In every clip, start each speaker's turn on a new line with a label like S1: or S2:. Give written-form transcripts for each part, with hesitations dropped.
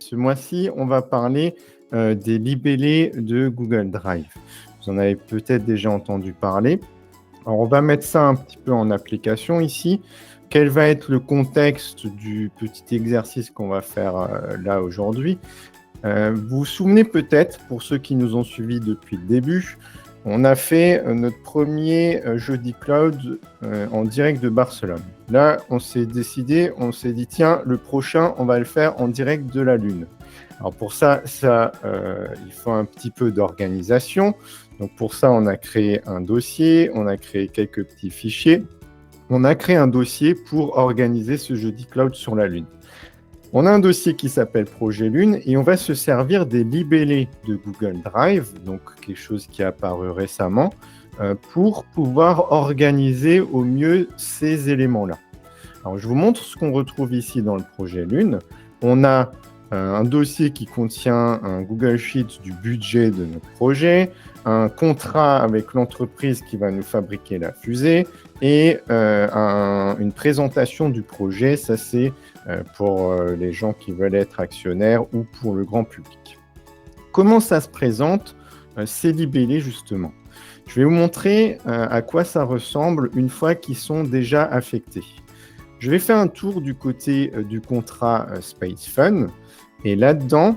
S1: Ce mois-ci, on va parler des libellés de Google Drive. Vous en avez peut-être déjà entendu parler. Alors, on va mettre ça un petit peu en application ici. Quel va être le contexte du petit exercice qu'on va faire là aujourd'hui? Vous vous souvenez peut-être, pour ceux qui nous ont suivis depuis le début, on a fait notre premier Jeudi Cloud en direct de Barcelone. Là, on s'est dit, tiens, le prochain, on va le faire en direct de la Lune. Alors pour ça, il faut un petit peu d'organisation. Donc pour ça, on a créé un dossier, on a créé quelques petits fichiers. On a créé un dossier pour organiser ce Jeudi Cloud sur la Lune. On a un dossier qui s'appelle Projet Lune et on va se servir des libellés de Google Drive, donc quelque chose qui est apparu récemment, pour pouvoir organiser au mieux ces éléments-là. Alors, je vous montre ce qu'on retrouve ici dans le Projet Lune. On a un dossier qui contient un Google Sheet du budget de notre projet, un contrat avec l'entreprise qui va nous fabriquer la fusée et une présentation du projet. Ça, c'est pour les gens qui veulent être actionnaires ou pour le grand public. Comment ça se présente, ces libellés, justement? Je vais vous montrer à quoi ça ressemble une fois qu'ils sont déjà affectés. Je vais faire un tour du côté du contrat Space Fun. Et là-dedans,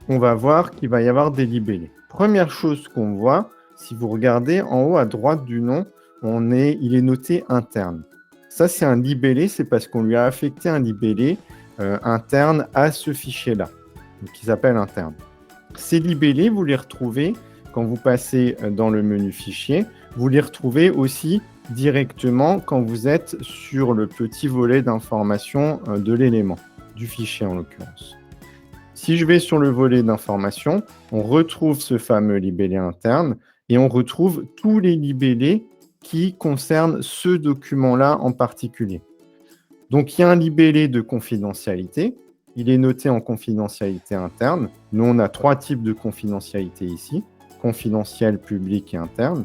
S1: on va voir qu'il va y avoir des libellés. Première chose qu'on voit, si vous regardez en haut à droite du nom, il est noté interne. Ça, c'est un libellé, c'est parce qu'on lui a affecté un libellé interne à ce fichier-là, qui s'appelle interne. Ces libellés, vous les retrouvez quand vous passez dans le menu fichier. Vous les retrouvez aussi directement quand vous êtes sur le petit volet d'information de l'élément, du fichier en l'occurrence. Si je vais sur le volet d'information, on retrouve ce fameux libellé interne et on retrouve tous les libellés qui concernent ce document-là en particulier. Donc, il y a un libellé de confidentialité. Il est noté en confidentialité interne. Nous, on a 3 types de confidentialité ici, confidentiel, public et interne.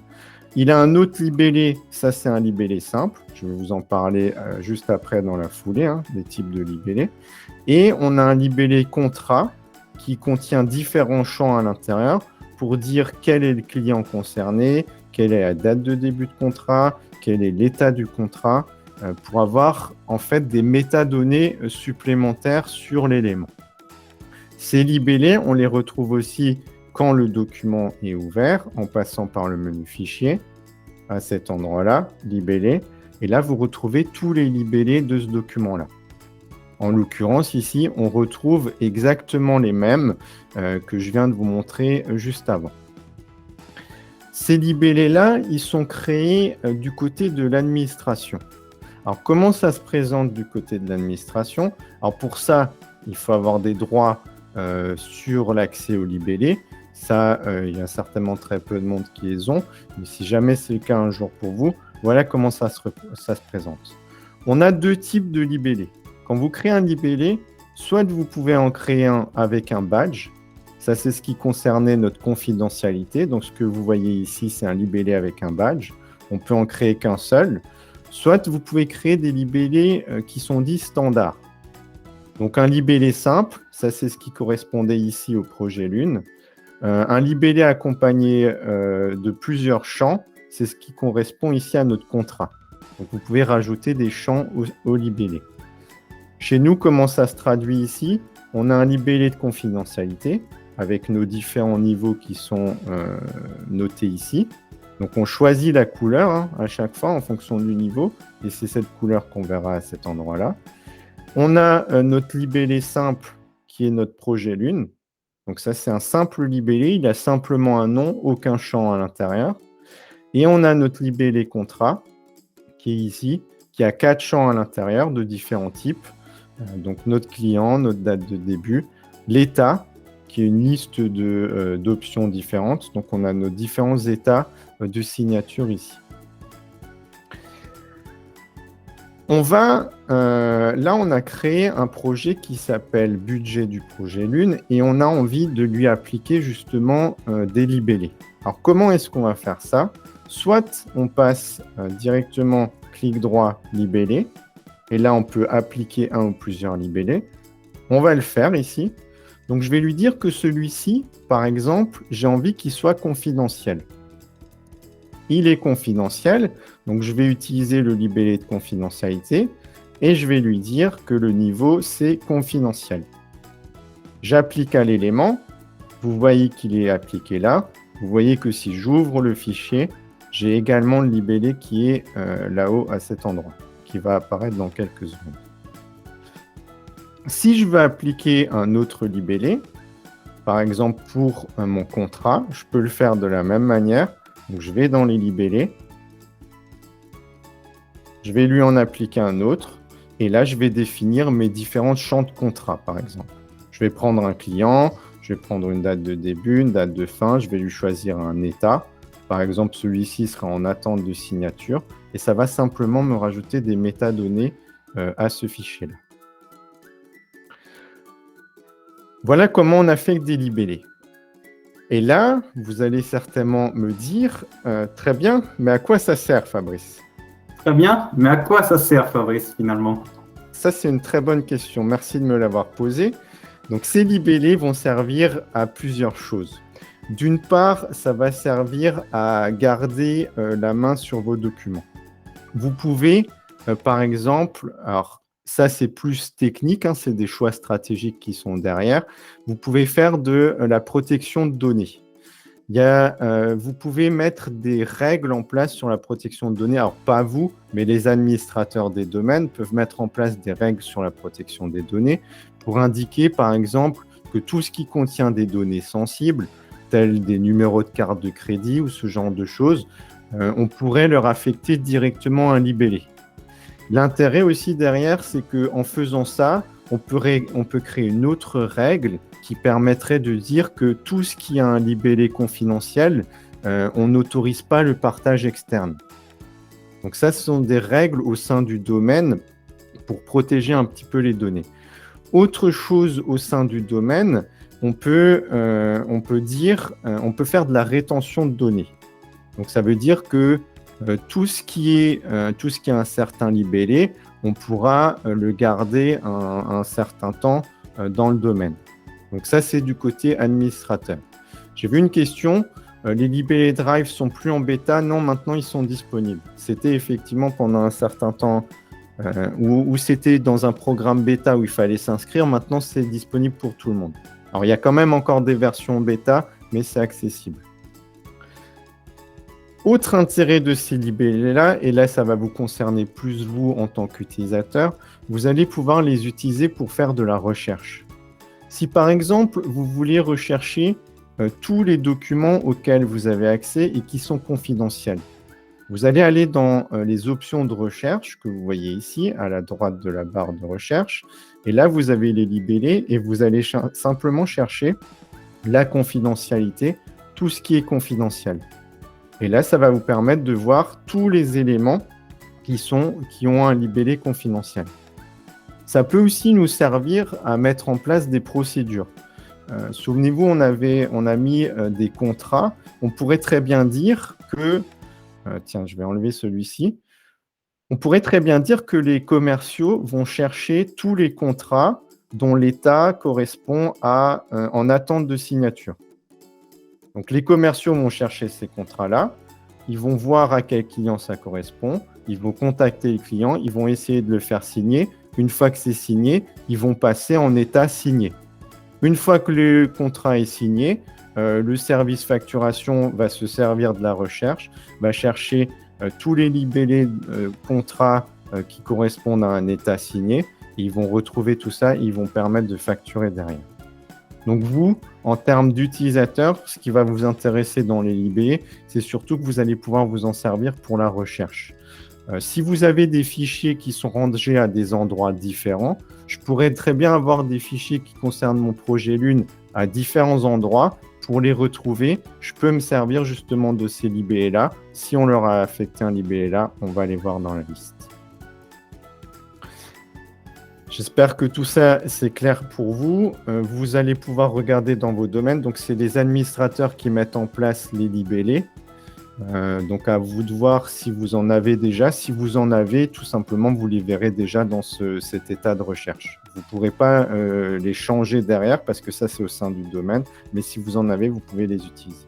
S1: Il a un autre libellé, ça c'est un libellé simple. Je vais vous en parler juste après dans la foulée, des types de libellés. Et on a un libellé contrat qui contient différents champs à l'intérieur pour dire quel est le client concerné, quelle est la date de début de contrat, quel est l'état du contrat, pour avoir en fait des métadonnées supplémentaires sur l'élément. Ces libellés, on les retrouve aussi quand le document est ouvert, en passant par le menu fichier, à cet endroit-là, libellé. Et là, vous retrouvez tous les libellés de ce document-là. En l'occurrence, ici, on retrouve exactement les mêmes que je viens de vous montrer juste avant. Ces libellés-là, ils sont créés du côté de l'administration. Alors, comment ça se présente du côté de l'administration? Alors, pour ça, il faut avoir des droits sur l'accès aux libellés. Ça, il y a certainement très peu de monde qui les ont. Mais si jamais c'est le cas un jour pour vous, voilà comment ça se présente. On a 2 types de libellés. Quand vous créez un libellé, soit vous pouvez en créer un avec un badge. Ça, c'est ce qui concernait notre confidentialité. Donc, ce que vous voyez ici, c'est un libellé avec un badge. On peut en créer qu'un seul. Soit vous pouvez créer des libellés qui sont dits standards. Donc, un libellé simple, ça, c'est ce qui correspondait ici au projet Lune. Un libellé accompagné de plusieurs champs, c'est ce qui correspond ici à notre contrat. Donc, vous pouvez rajouter des champs au libellé. Chez nous, comment ça se traduit ici? On a un libellé de confidentialité avec nos différents niveaux qui sont notés ici. Donc, on choisit la couleur à chaque fois en fonction du niveau et c'est cette couleur qu'on verra à cet endroit-là. On a notre libellé simple qui est notre projet Lune. Donc, ça, c'est un simple libellé. Il a simplement un nom, aucun champ à l'intérieur. Et on a notre libellé contrat qui est ici, qui a 4 champs à l'intérieur de différents types. Donc, notre client, notre date de début, l'état, qui est une liste d'options différentes. Donc, on a nos différents états de signature ici. Là, on a créé un projet qui s'appelle Budget du projet Lune et on a envie de lui appliquer justement des libellés. Alors, comment est-ce qu'on va faire ça? Soit on passe directement clic droit libellé et là, on peut appliquer un ou plusieurs libellés. On va le faire ici. Donc, je vais lui dire que celui-ci, par exemple, j'ai envie qu'il soit confidentiel. Il est confidentiel, donc je vais utiliser le libellé de confidentialité et je vais lui dire que le niveau, c'est confidentiel. J'applique à l'élément. Vous voyez qu'il est appliqué là. Vous voyez que si j'ouvre le fichier, j'ai également le libellé qui est là-haut à cet endroit, qui va apparaître dans quelques secondes. Si je veux appliquer un autre libellé, par exemple pour mon contrat, je peux le faire de la même manière. Donc je vais dans les libellés, je vais lui en appliquer un autre, et là je vais définir mes différents champs de contrat, par exemple. Je vais prendre un client, je vais prendre une date de début, une date de fin, je vais lui choisir un état. Par exemple, celui-ci sera en attente de signature, et ça va simplement me rajouter des métadonnées à ce fichier-là. Voilà comment on a fait des libellés. Et là, vous allez certainement me dire, très bien, mais à quoi ça sert, Fabrice?
S2: Très bien, mais à quoi ça sert, Fabrice, finalement?
S1: Ça, c'est une très bonne question. Merci de me l'avoir posée. Donc, ces libellés vont servir à plusieurs choses. D'une part, ça va servir à garder la main sur vos documents. Vous pouvez, par exemple, alors ça c'est plus technique, hein, c'est des choix stratégiques qui sont derrière, vous pouvez faire de la protection de données. Vous pouvez mettre des règles en place sur la protection de données. Alors, pas vous, mais les administrateurs des domaines peuvent mettre en place des règles sur la protection des données pour indiquer, par exemple, que tout ce qui contient des données sensibles, tels des numéros de carte de crédit ou ce genre de choses, on pourrait leur affecter directement un libellé. L'intérêt aussi derrière, c'est qu'en faisant ça, on peut créer une autre règle qui permettrait de dire que tout ce qui a un libellé confidentiel, on n'autorise pas le partage externe. Donc ça, ce sont des règles au sein du domaine pour protéger un petit peu les données. Autre chose au sein du domaine, on peut faire de la rétention de données. Donc ça veut dire que tout ce qui a un certain libellé, on pourra le garder un certain temps dans le domaine. Donc ça, c'est du côté administrateur. J'ai vu une question, les libellés Drive sont plus en bêta? Non, maintenant ils sont disponibles. C'était effectivement pendant un certain temps où c'était dans un programme bêta où il fallait s'inscrire. Maintenant, c'est disponible pour tout le monde. Alors, il y a quand même encore des versions bêta, mais c'est accessible. Autre intérêt de ces libellés-là, et là, ça va vous concerner plus vous en tant qu'utilisateur, vous allez pouvoir les utiliser pour faire de la recherche. Si par exemple, vous voulez rechercher tous les documents auxquels vous avez accès et qui sont confidentiels, vous allez aller dans les options de recherche que vous voyez ici, à la droite de la barre de recherche, et là, vous avez les libellés et vous allez simplement chercher la confidentialité, tout ce qui est confidentiel. Et là, ça va vous permettre de voir tous les éléments qui ont un libellé confidentiel. Ça peut aussi nous servir à mettre en place des procédures. Souvenez-vous, on a mis des contrats. On pourrait très bien dire que... tiens, je vais enlever celui-ci. On pourrait très bien dire que les commerciaux vont chercher tous les contrats dont l'état correspond à en attente de signature. Donc, les commerciaux vont chercher ces contrats-là. Ils vont voir à quel client ça correspond. Ils vont contacter le client. Ils vont essayer de le faire signer. Une fois que c'est signé, ils vont passer en état signé. Une fois que le contrat est signé, le service facturation va se servir de la recherche, va chercher tous les libellés contrats qui correspondent à un état signé. Et ils vont retrouver tout ça et ils vont permettre de facturer derrière. Donc vous, en termes d'utilisateur, ce qui va vous intéresser dans les libellés, c'est surtout que vous allez pouvoir vous en servir pour la recherche. Si vous avez des fichiers qui sont rangés à des endroits différents, je pourrais très bien avoir des fichiers qui concernent mon projet Lune à différents endroits. Pour les retrouver, je peux me servir justement de ces libellés-là. Si on leur a affecté un libellé là, on va les voir dans la liste. J'espère que tout ça, c'est clair pour vous. Vous allez pouvoir regarder dans vos domaines. Donc, c'est les administrateurs qui mettent en place les libellés. Donc à vous de voir si vous en avez déjà. Si vous en avez, tout simplement, vous les verrez déjà dans cet état de recherche. Vous ne pourrez pas les changer derrière parce que ça, c'est au sein du domaine. Mais si vous en avez, vous pouvez les utiliser.